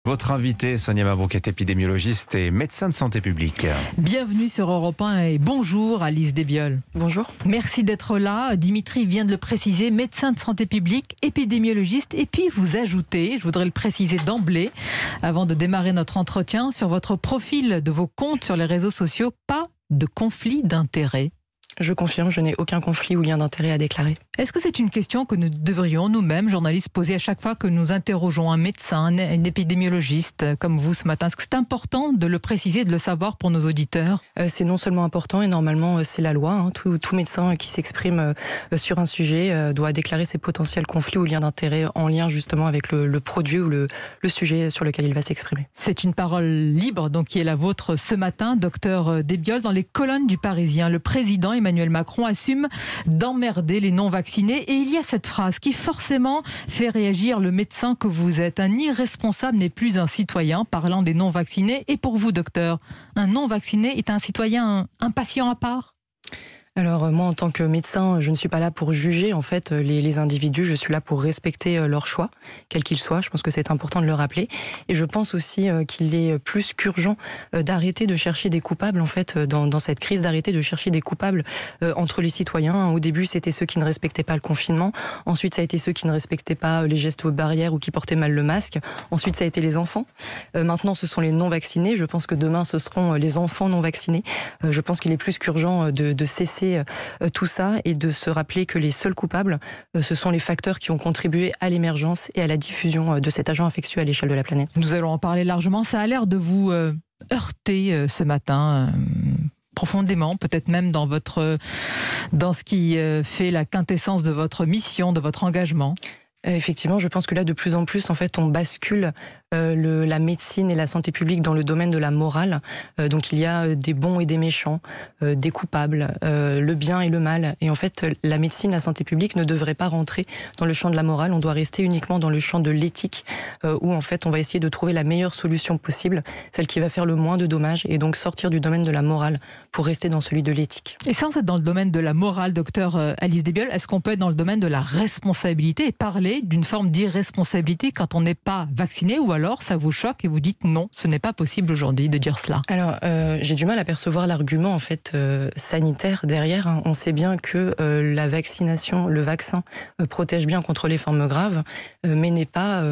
Votre invité, Sonia Mabrouk, est épidémiologiste et médecin de santé publique. Bienvenue sur Europe 1 et bonjour Alice Desbioles. Bonjour. Merci d'être là. Dimitri vient de le préciser, médecin de santé publique, épidémiologiste. Et puis vous ajoutez, je voudrais le préciser d'emblée, avant de démarrer notre entretien, sur votre profil de vos comptes sur les réseaux sociaux, pas de conflit d'intérêts. Je confirme, je n'ai aucun conflit ou lien d'intérêt à déclarer. Est-ce que c'est une question que nous devrions nous-mêmes, journalistes, poser à chaque fois que nous interrogeons un médecin, un épidémiologiste comme vous ce matin? Est-ce que c'est important de le préciser, de le savoir pour nos auditeurs? C'est non seulement important et normalement c'est la loi. Tout médecin qui s'exprime sur un sujet doit déclarer ses potentiels conflits ou liens d'intérêt en lien justement avec le produit ou le sujet sur lequel il va s'exprimer. C'est une parole libre donc qui est la vôtre ce matin, docteur Desbioles. Dans les colonnes du Parisien, le président Emmanuel Macron assume d'emmerder les non-vaccinés. Et il y a cette phrase qui forcément fait réagir le médecin que vous êtes. Un irresponsable n'est plus un citoyen, parlant des non-vaccinés. Et pour vous, docteur, un non-vacciné est un citoyen, un patient à part ? Alors moi en tant que médecin, je ne suis pas là pour juger en fait les individus, je suis là pour respecter leur choix, quel qu'il soit, je pense que c'est important de le rappeler. Et je pense aussi qu'il est plus qu'urgent d'arrêter de chercher des coupables en fait dans cette crise, d'arrêter de chercher des coupables entre les citoyens. Au début c'était ceux qui ne respectaient pas le confinement, ensuite ça a été ceux qui ne respectaient pas les gestes barrières ou qui portaient mal le masque, ensuite ça a été les enfants, maintenant ce sont les non-vaccinés, je pense que demain ce seront les enfants non-vaccinés. Je pense qu'il est plus qu'urgent de cesser tout ça et de se rappeler que les seuls coupables, ce sont les facteurs qui ont contribué à l'émergence et à la diffusion de cet agent infectieux à l'échelle de la planète. Nous allons en parler largement. Ça a l'air de vous heurter ce matin profondément, peut-être même dans ce qui fait la quintessence de votre mission, de votre engagement. Effectivement, je pense que là, de plus en plus, en fait, on bascule la médecine et la santé publique dans le domaine de la morale. Donc, il y a des bons et des méchants, des coupables, le bien et le mal. Et en fait, la médecine, la santé publique ne devrait pas rentrer dans le champ de la morale. On doit rester uniquement dans le champ de l'éthique, où en fait, on va essayer de trouver la meilleure solution possible, celle qui va faire le moins de dommages, et donc sortir du domaine de la morale pour rester dans celui de l'éthique. Et sans être dans le domaine de la morale, docteur Alice Desbioles, est-ce qu'on peut être dans le domaine de la responsabilité et parler d'une forme d'irresponsabilité quand on n'est pas vacciné, ou alors ça vous choque et vous dites non, ce n'est pas possible aujourd'hui de dire cela? Alors, j'ai du mal à percevoir l'argument en fait sanitaire derrière. On sait bien que la vaccination, le vaccin protège bien contre les formes graves, mais n'est pas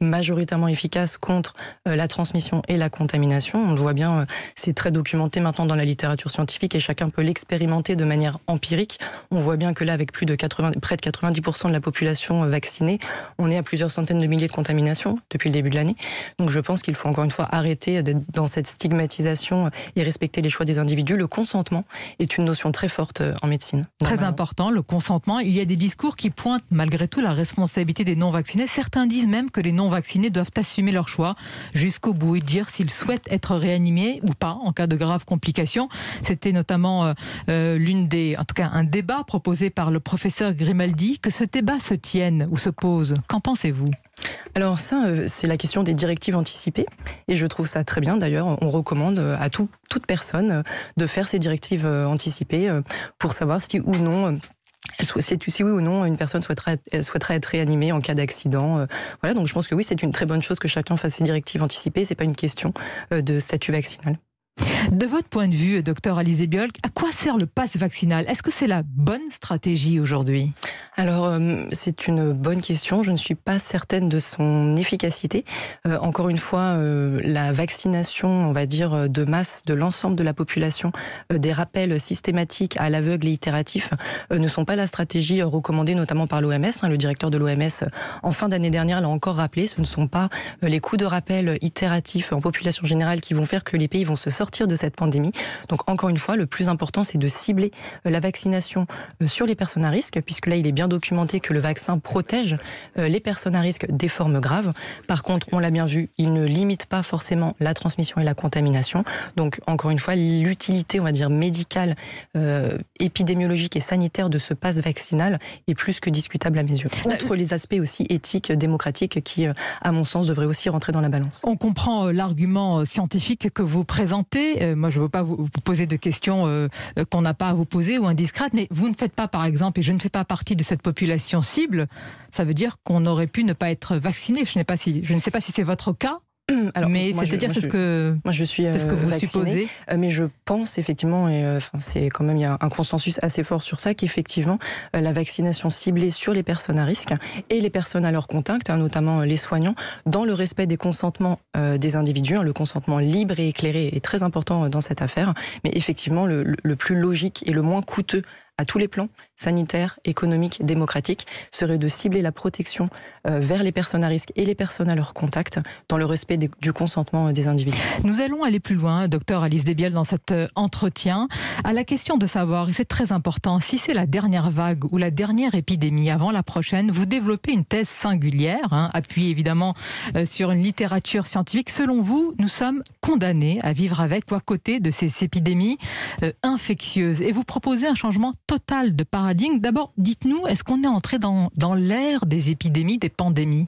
majoritairement efficace contre la transmission et la contamination. On le voit bien, c'est très documenté maintenant dans la littérature scientifique et chacun peut l'expérimenter de manière empirique. On voit bien que là, avec près de 90% de la population vaccinée, on est à plusieurs centaines de milliers de contaminations depuis le début de l'année. Donc je pense qu'il faut encore une fois arrêter d'être dans cette stigmatisation et respecter les choix des individus. Le consentement est une notion très forte en médecine. Très important, le consentement. Il y a des discours qui pointent malgré tout la responsabilité des non-vaccinés. Certains disent même que les non-vaccinés doivent assumer leur choix jusqu'au bout et dire s'ils souhaitent être réanimés ou pas en cas de graves complications. C'était notamment en tout cas un débat proposé par le professeur Grimaldi. Que ce débat se tienne ou se pose, qu'en pensez-vous? Alors ça, c'est la question des directives anticipées et je trouve ça très bien. D'ailleurs, on recommande à toute personne de faire ces directives anticipées pour savoir si ou non... Si oui ou non une personne souhaiterait être réanimée en cas d'accident. Voilà, donc je pense que oui, c'est une très bonne chose que chacun fasse ses directives anticipées. C'est pas une question de statut vaccinal. De votre point de vue, docteur Alice Desbioles, à quoi sert le pass vaccinal? Est-ce que c'est la bonne stratégie aujourd'hui? Alors, c'est une bonne question. Je ne suis pas certaine de son efficacité. Encore une fois, la vaccination, on va dire, de masse de l'ensemble de la population, des rappels systématiques à l'aveugle et itératifs, ne sont pas la stratégie recommandée notamment par l'OMS. Le directeur de l'OMS, en fin d'année dernière, l'a encore rappelé. Ce ne sont pas les coups de rappel itératifs en population générale qui vont faire que les pays vont se sortir de cette pandémie. Donc encore une fois, le plus important, c'est de cibler la vaccination sur les personnes à risque, puisque là, il est bien documenté que le vaccin protège les personnes à risque des formes graves. Par contre, on l'a bien vu, il ne limite pas forcément la transmission et la contamination. Donc encore une fois, l'utilité, on va dire, médicale, épidémiologique et sanitaire de ce pass vaccinal est plus que discutable à mes yeux. Outre les aspects aussi éthiques, démocratiques, qui, à mon sens, devraient aussi rentrer dans la balance. On comprend l'argument scientifique que vous présentez santé. Moi, je ne veux pas vous poser de questions qu'on n'a pas à vous poser ou indiscrètes, mais vous ne faites pas, par exemple, et je ne fais pas partie de cette population cible, ça veut dire qu'on aurait pu ne pas être vacciné. Je ne sais pas si c'est votre cas. Alors, mais c'est-à-dire, c'est ce que vous vaccinée, supposez. Mais je pense effectivement, et c'est quand même, il y a un consensus assez fort sur ça, qu'effectivement la vaccination ciblée sur les personnes à risque et les personnes à leur contact, notamment les soignants, dans le respect des consentements des individus, le consentement libre et éclairé est très important dans cette affaire, mais effectivement le plus logique et le moins coûteux à tous les plans, sanitaires, économiques, démocratiques, serait de cibler la protection vers les personnes à risque et les personnes à leur contact dans le respect du consentement des individus. Nous allons aller plus loin, docteur Alice Desbiel, dans cet entretien, à la question de savoir, et c'est très important, si c'est la dernière vague ou la dernière épidémie avant la prochaine, vous développez une thèse singulière, appuyée évidemment sur une littérature scientifique. Selon vous, nous sommes condamnés à vivre avec ou à côté de ces épidémies infectieuses. Et vous proposez un changement total de paradigme. D'abord, dites-nous, est-ce qu'on est entré dans l'ère des épidémies, des pandémies ?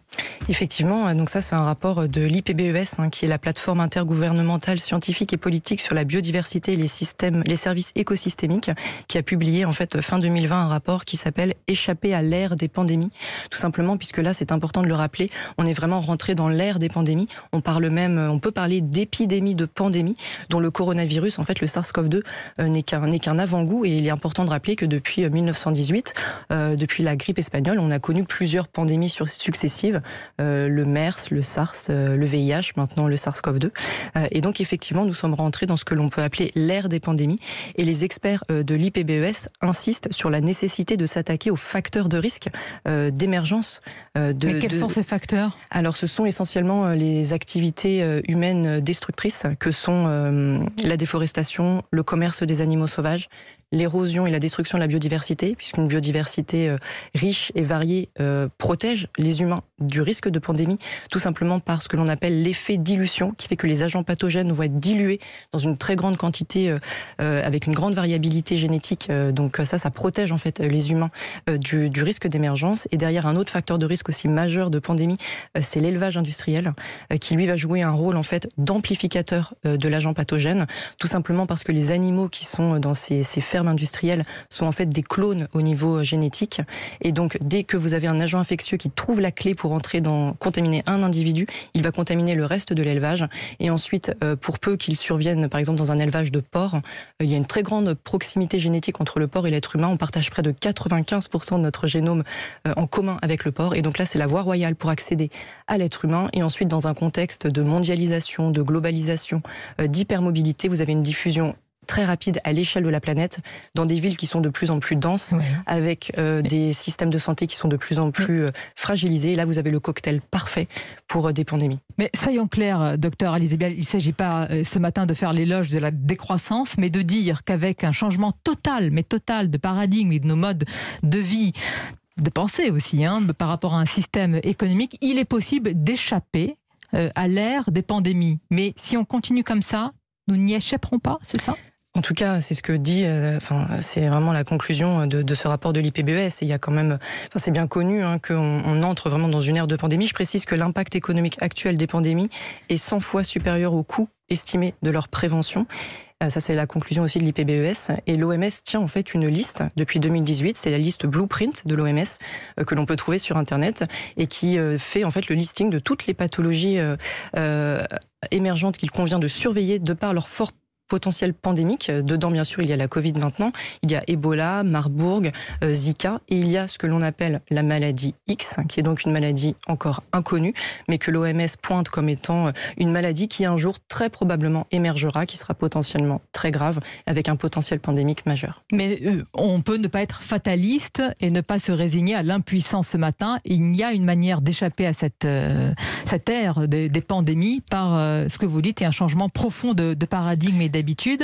Effectivement, donc ça c'est un rapport de l'IPBES, qui est la plateforme intergouvernementale scientifique et politique sur la biodiversité et les services écosystémiques, qui a publié en fait fin 2020 un rapport qui s'appelle « Échapper à l'ère des pandémies ». Tout simplement, puisque là c'est important de le rappeler, on est vraiment rentré dans l'ère des pandémies. On peut parler d'épidémie, de pandémie, dont le coronavirus, en fait le SARS-CoV-2, n'est qu'un avant-goût, et il est important de rappeler que depuis 1918, depuis la grippe espagnole, on a connu plusieurs pandémies successives, le MERS, le SARS, le VIH, maintenant le SARS-CoV-2. Et donc effectivement, nous sommes rentrés dans ce que l'on peut appeler l'ère des pandémies. Et les experts de l'IPBES insistent sur la nécessité de s'attaquer aux facteurs de risque d'émergence. Mais quels sont ces facteurs ? Alors ce sont essentiellement les activités humaines destructrices que sont la déforestation, le commerce des animaux sauvages, l'érosion et la destruction de la biodiversité, puisqu'une biodiversité riche et variée protège les humains du risque de pandémie, tout simplement par ce que l'on appelle l'effet dilution, qui fait que les agents pathogènes vont être dilués dans une très grande quantité, avec une grande variabilité génétique. Donc ça protège en fait les humains du risque d'émergence. Et derrière, un autre facteur de risque aussi majeur de pandémie, c'est l'élevage industriel, qui lui va jouer un rôle en fait d'amplificateur de l'agent pathogène, tout simplement parce que les animaux qui sont dans ces fermes industrielles sont en fait des clones au niveau génétique. Et donc, dès que vous avez un agent infectieux qui trouve la clé pour contaminer un individu, il va contaminer le reste de l'élevage. Et ensuite, pour peu qu'il survienne, par exemple, dans un élevage de porcs, il y a une très grande proximité génétique entre le porc et l'être humain. On partage près de 95% de notre génome en commun avec le porc. Et donc là, c'est la voie royale pour accéder à l'être humain. Et ensuite, dans un contexte de mondialisation, de globalisation, d'hypermobilité, vous avez une diffusion très rapide à l'échelle de la planète, dans des villes qui sont de plus en plus denses, avec des systèmes de santé qui sont de plus en plus fragilisés. Et là, vous avez le cocktail parfait pour des pandémies. Mais soyons clairs, docteur Alice Desbiel, il ne s'agit pas ce matin de faire l'éloge de la décroissance, mais de dire qu'avec un changement total de paradigme et de nos modes de vie, de pensée aussi, par rapport à un système économique, il est possible d'échapper à l'ère des pandémies. Mais si on continue comme ça, nous n'y échapperons pas, c'est ça ? En tout cas, c'est ce que dit, c'est vraiment la conclusion de ce rapport de l'IPBES. Et il y a quand même, c'est bien connu qu'on entre vraiment dans une ère de pandémie. Je précise que l'impact économique actuel des pandémies est 100 fois supérieur au coût estimé de leur prévention. Ça, c'est la conclusion aussi de l'IPBES. Et l'OMS tient en fait une liste depuis 2018. C'est la liste Blueprint de l'OMS que l'on peut trouver sur Internet et qui fait en fait le listing de toutes les pathologies émergentes qu'il convient de surveiller de par leur fort potentiel pandémique. Dedans, bien sûr, il y a la Covid maintenant, il y a Ebola, Marburg, Zika, et il y a ce que l'on appelle la maladie X, qui est donc une maladie encore inconnue, mais que l'OMS pointe comme étant une maladie qui un jour très probablement émergera, qui sera potentiellement très grave, avec un potentiel pandémique majeur. Mais on peut ne pas être fataliste et ne pas se résigner à l'impuissance ce matin. Il y a une manière d'échapper à cette ère des pandémies par ce que vous dites, et un changement profond de paradigme et d'habitude.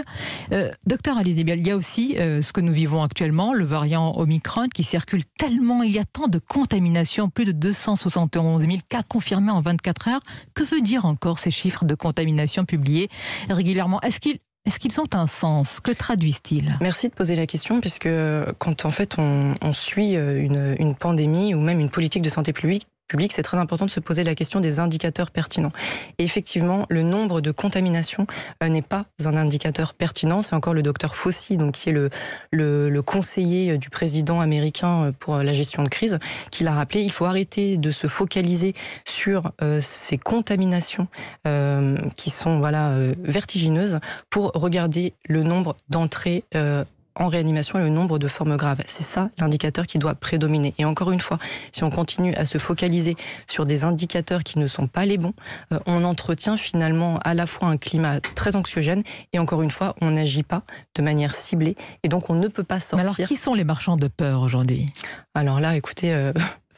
Docteur Alice Desbiel, il y a aussi ce que nous vivons actuellement, le variant Omicron qui circule tellement, il y a tant de contaminations, plus de 271 000 cas confirmés en 24 heures. Que veut dire encore ces chiffres de contamination publiés régulièrement ? Est-ce qu'ils ont un sens ? Que traduisent-ils ? Merci de poser la question, parce que quand en fait on suit une pandémie ou même une politique de santé publique publique, c'est très important de se poser la question des indicateurs pertinents. Et effectivement, le nombre de contaminations n'est pas un indicateur pertinent. C'est encore le docteur Fauci, donc, qui est le conseiller du président américain pour la gestion de crise, qui l'a rappelé. Il faut arrêter de se focaliser sur ces contaminations qui sont vertigineuses pour regarder le nombre d'entrées en réanimation et le nombre de formes graves. C'est ça l'indicateur qui doit prédominer. Et encore une fois, si on continue à se focaliser sur des indicateurs qui ne sont pas les bons, on entretient finalement à la fois un climat très anxiogène et encore une fois, on n'agit pas de manière ciblée et donc on ne peut pas sortir. Mais alors, qui sont les marchands de peur aujourd'hui ? Alors là, écoutez...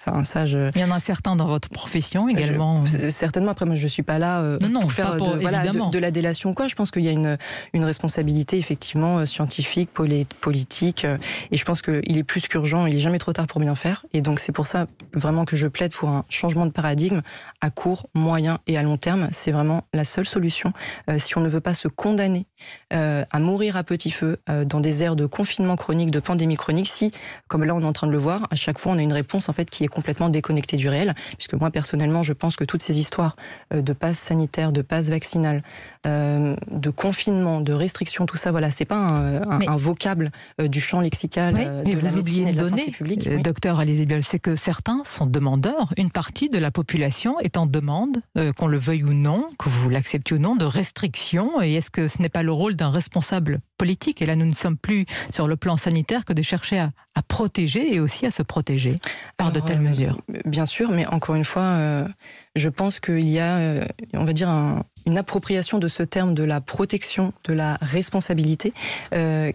Il y en a certains dans votre profession également. Certainement. Après, moi, je ne suis pas là pour faire de la délation ou quoi. Je pense qu'il y a une responsabilité effectivement scientifique, politique. Et je pense qu'il est plus qu'urgent. Il n'est jamais trop tard pour bien faire. Et donc, c'est pour ça vraiment que je plaide pour un changement de paradigme à court, moyen et à long terme. C'est vraiment la seule solution. Si on ne veut pas se condamner à mourir à petit feu dans des aires de confinement chronique, de pandémie chronique, si, comme là, on est en train de le voir, à chaque fois, on a une réponse en fait qui est complètement déconnecté du réel, puisque moi personnellement je pense que toutes ces histoires de passe sanitaire, de passe vaccinale, de confinement, de restrictions, tout ça, c'est pas un vocable du champ lexical de la médecine et de la santé publique. Docteur Alizé Biols, c'est que certains sont demandeurs, une partie de la population est en demande, qu'on le veuille ou non, que vous l'acceptiez ou non, de restrictions, et est-ce que ce n'est pas le rôle d'un responsable politique, et là nous ne sommes plus sur le plan sanitaire que de chercher à protéger et aussi à se protéger par de telles mesures. Bien sûr, mais encore une fois, je pense qu'il y a, on va dire, une appropriation de ce terme de la protection, de la responsabilité,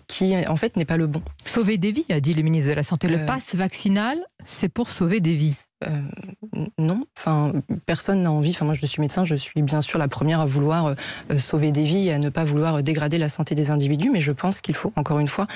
qui en fait n'est pas le bon. Sauver des vies, a dit le ministre de la Santé. Le pass vaccinal, c'est pour sauver des vies. Non, personne n'a envie. Moi, je suis médecin, je suis bien sûr la première à vouloir sauver des vies et à ne pas vouloir dégrader la santé des individus, mais je pense qu'il faut, encore une fois,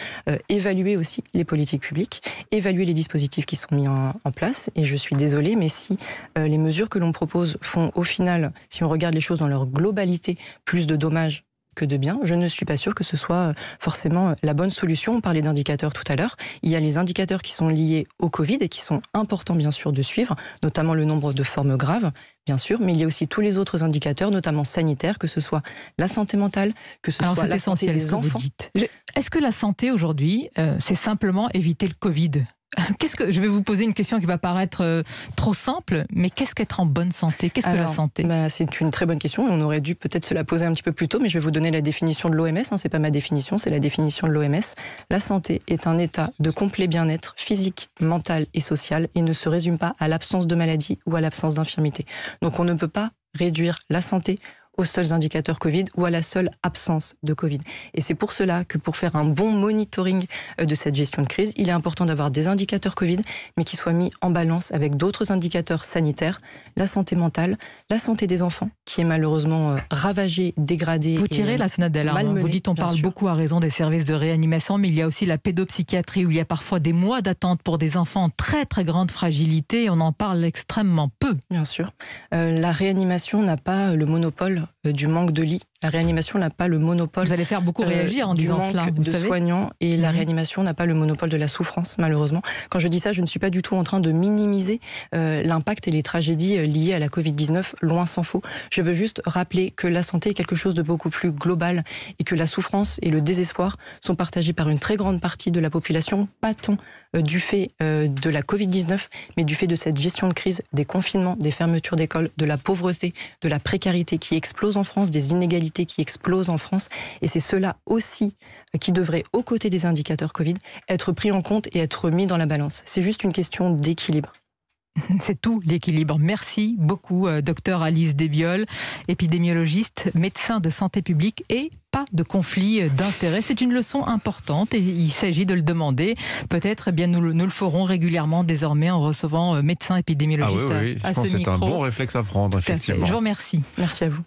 évaluer aussi les politiques publiques, évaluer les dispositifs qui sont mis en place. Et je suis désolée, mais si les mesures que l'on propose font, au final, si on regarde les choses dans leur globalité, plus de dommages que de bien, je ne suis pas sûre que ce soit forcément la bonne solution. On parlait d'indicateurs tout à l'heure. Il y a les indicateurs qui sont liés au Covid et qui sont importants bien sûr de suivre, notamment le nombre de formes graves, bien sûr, mais il y a aussi tous les autres indicateurs, notamment sanitaires, que ce soit la santé mentale, que ce soit la santé des enfants. Est-ce que la santé aujourd'hui, c'est simplement éviter le Covid ? Je vais vous poser une question qui va paraître trop simple, mais qu'est-ce qu'être en bonne santé ? Qu'est-ce que la santé ? C'est une très bonne question et on aurait dû peut-être se la poser un petit peu plus tôt, mais je vais vous donner la définition de l'OMS, c'est pas ma définition, c'est la définition de l'OMS. La santé est un état de complet bien-être physique, mental et social et ne se résume pas à l'absence de maladie ou à l'absence d'infirmité. Donc on ne peut pas réduire la santé aux seuls indicateurs Covid ou à la seule absence de Covid. Et c'est pour cela que pour faire un bon monitoring de cette gestion de crise, il est important d'avoir des indicateurs Covid, mais qui soient mis en balance avec d'autres indicateurs sanitaires, la santé mentale, la santé des enfants, qui est malheureusement ravagée, dégradée. Vous tirez la sonnette d'alarme. Vous dites on parle beaucoup à raison des services de réanimation, mais il y a aussi la pédopsychiatrie où il y a parfois des mois d'attente pour des enfants en très très grande fragilité et on en parle extrêmement peu. Bien sûr. La réanimation n'a pas le monopole du manque de lits. La réanimation n'a pas le monopole. Vous allez faire beaucoup réagir en disant cela. Du manque de soignants et la réanimation n'a pas le monopole de la souffrance, malheureusement. Quand je dis ça, je ne suis pas du tout en train de minimiser l'impact et les tragédies liées à la Covid-19, loin s'en faut. Je veux juste rappeler que la santé est quelque chose de beaucoup plus global et que la souffrance et le désespoir sont partagés par une très grande partie de la population, pas tant du fait de la Covid-19, mais du fait de cette gestion de crise, des confinements, des fermetures d'écoles, de la pauvreté, de la précarité qui explose en France, des inégalités qui explosent en France. Et c'est cela aussi qui devrait, aux côtés des indicateurs Covid, être pris en compte et être mis dans la balance. C'est juste une question d'équilibre. C'est tout l'équilibre. Merci beaucoup, docteur Alizé Biols, épidémiologiste, médecin de santé publique et pas de conflit d'intérêts. C'est une leçon importante et il s'agit de le demander. Peut-être nous le ferons régulièrement désormais en recevant médecins épidémiologistes à ce micro. Je pense que c'est un bon réflexe à prendre, effectivement. Je vous remercie. Merci à vous.